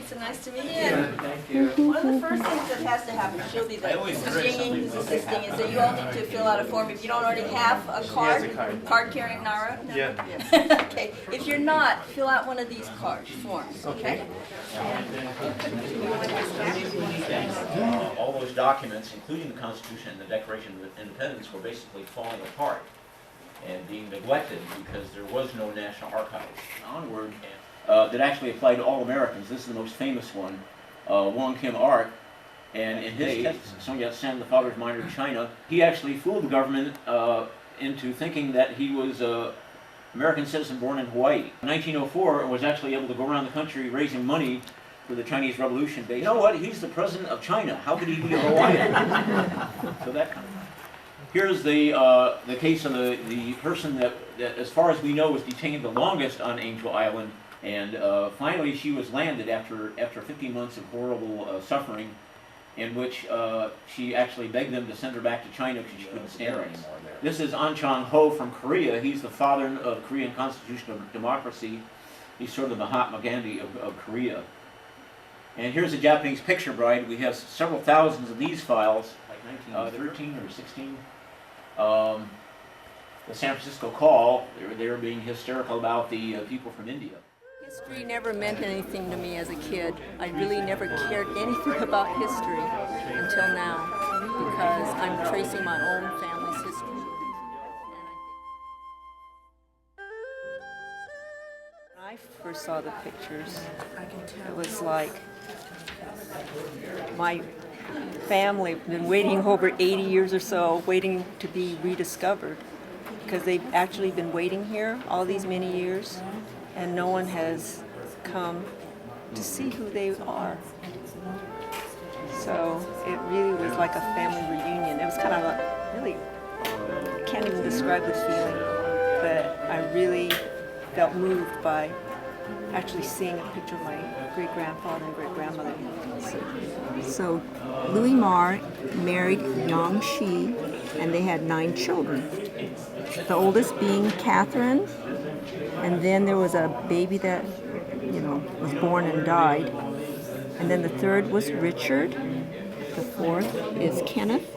so nice to meet you. Thank you. One of the first things that has to happen, she'll be the assisting, is that you all need to fill out a form. If you don't already have a card carrying NARA? No? Yeah. Okay, if you're not, fill out one of these cards, forms, okay? All those documents, including the Constitution and the Declaration of Independence, were basically falling apart and being neglected because there was no National Archives onward that actually applied to all Americans. This is the most famous one, Wong Kim Ark, and in his text, Sun Yat-sen, the father of modern China, he actually fooled the government into thinking that he was an American citizen born in Hawaii. In 1904, was actually able to go around the country raising money for the Chinese Revolution. You know what? He's the president of China. How could he be a Hawaiian? So that kind of. Here's the case of the person that, as far as we know, was detained the longest on Angel Island, and finally she was landed after 15 months of horrible suffering, in which she actually begged them to send her back to China because she couldn't stand it anymore there. This is An Chang-ho from Korea. He's the father of Korean constitutional democracy. He's sort of the Mahatma Gandhi of Korea. And here's a Japanese picture bride. We have several thousands of these files, like 1913 or 16. The San Francisco Call, they were being hysterical about the people from India. History never meant anything to me as a kid. I really never cared anything about history until now, because I'm tracing my own family's history. When I first saw the pictures, it was like my family had been waiting over 80 years or so, waiting to be rediscovered, because they've actually been waiting here all these many years, and no one has come to see who they are. So it really was like a family reunion. It was kind of a really, I can't even describe the feeling, but I really felt moved by actually seeing a picture of my great-grandfather and great-grandmother. So Louis Marr married Yang Shi, and they had 9 children. The oldest being Catherine, and then there was a baby that, was born and died. And then the third was Richard. The fourth is Kenneth.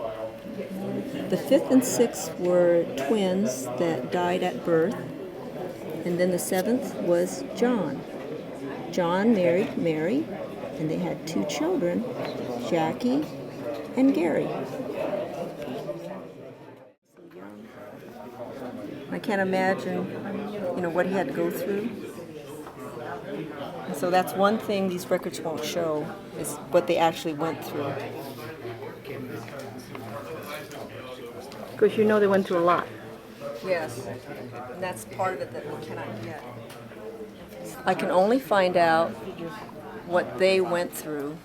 The fifth and sixth were twins that died at birth. And then the seventh was John. John married Mary, and they had 2 children, Jackie and Gary. I can't imagine, what he had to go through. And so that's one thing these records won't show, is what they actually went through. Because they went through a lot. Yes, and that's part of it that we cannot get. I can only find out what they went through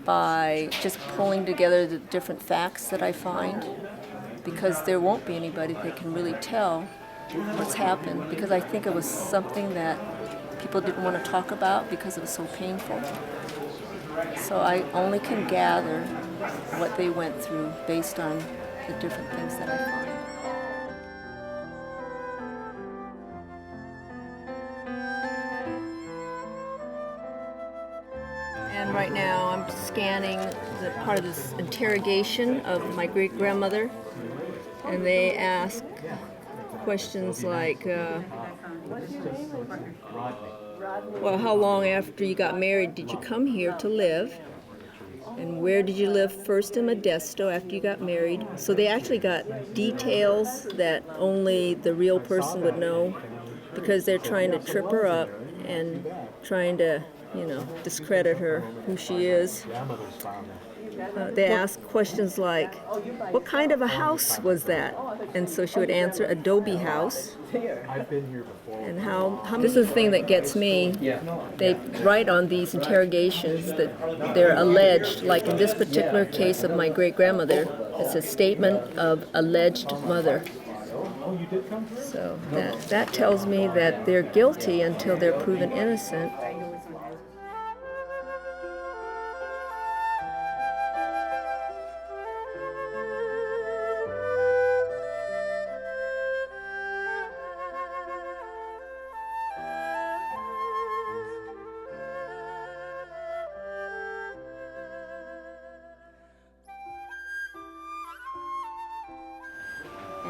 by just pulling together the different facts that I find, because there won't be anybody that can really tell what's happened, because I think it was something that people didn't want to talk about because it was so painful. So I only can gather what they went through based on the different things that I find. And right now I'm scanning the part of this interrogation of my great-grandmother, and they ask questions like, well, how long after you got married did you come here to live? And where did you live first in Modesto after you got married? So they actually got details that only the real person would know, because they're trying to trip her up and trying to, discredit her, who she is. They ask questions like, what kind of a house was that? And so she would answer, adobe house. And how this is the thing that gets me. They write on these interrogations that they're alleged, like in this particular case of my great-grandmother, it's a statement of alleged mother. So that tells me that they're guilty until they're proven innocent.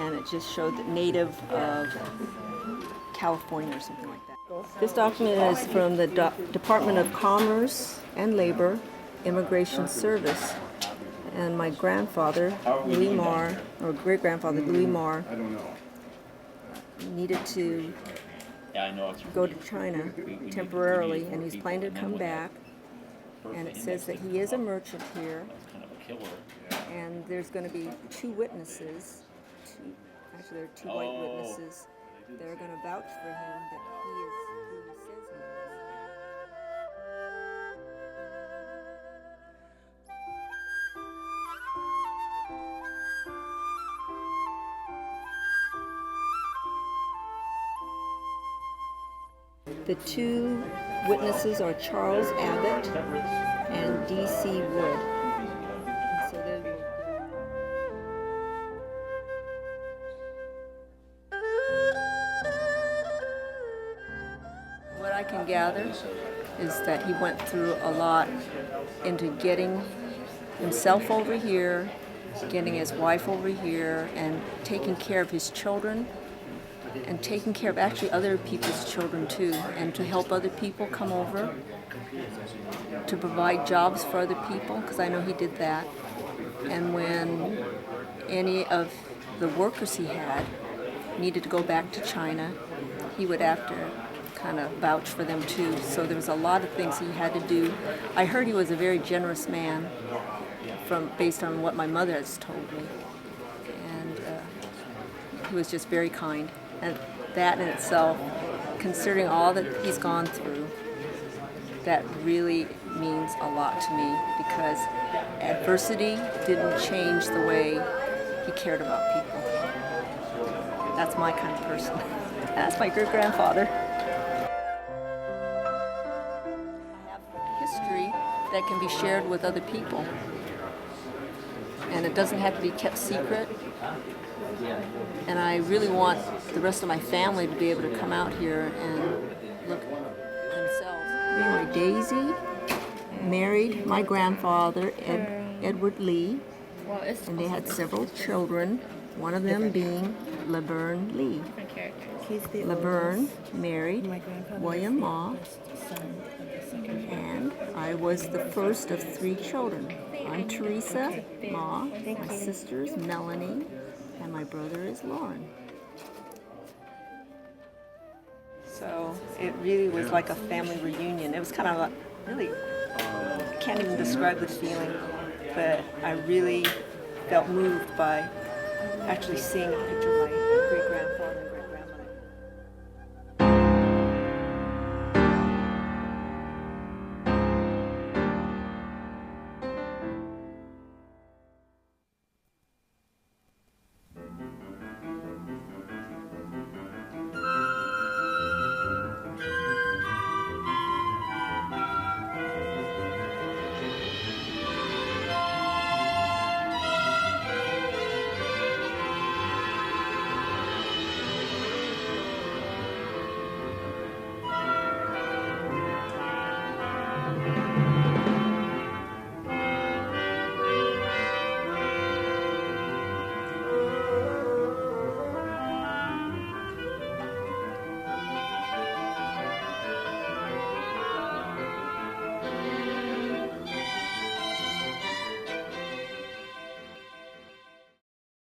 and it just showed that native of California or something like that. This document is from the Department of Commerce and Labor, Immigration Service. And my grandfather, Louis Marr, or great-grandfather Louis Marr, needed to go to China temporarily, and he's planning to come back. And it says that he is a merchant here, and there's going to be 2 witnesses, actually there are 2 white witnesses that are going to vouch for him that he is who he says he is. The 2 witnesses are Charles Abbott and D.C. Wood. So they will What I can gather is that he went through a lot into getting himself over here, getting his wife over here, and taking care of his children, and taking care of actually other people's children too, and to help other people come over, to provide jobs for other people, because I know he did that. And when any of the workers he had needed to go back to China, he would have to kind of vouch for them too. So there was a lot of things he had to do. I heard he was a very generous man, based on what my mother has told me, and he was just very kind. And that in itself, considering all that he's gone through, that really means a lot to me, because adversity didn't change the way he cared about people. That's my kind of person. That's my great-grandfather. I have history that can be shared with other people, and it doesn't have to be kept secret. And I really want the rest of my family to be able to come out here and look themselves. Anyway, Daisy married my grandfather, Edward Lee, and they had several children, one of them being Laverne Lee. Laverne married William Ma, and I was the first of 3 children. I'm Teresa Ma, my sister's Melanie, and my brother is Lauren. So it really was like a family reunion. It was kind of really, I can't even describe the feeling, but I really felt moved by actually seeing a picture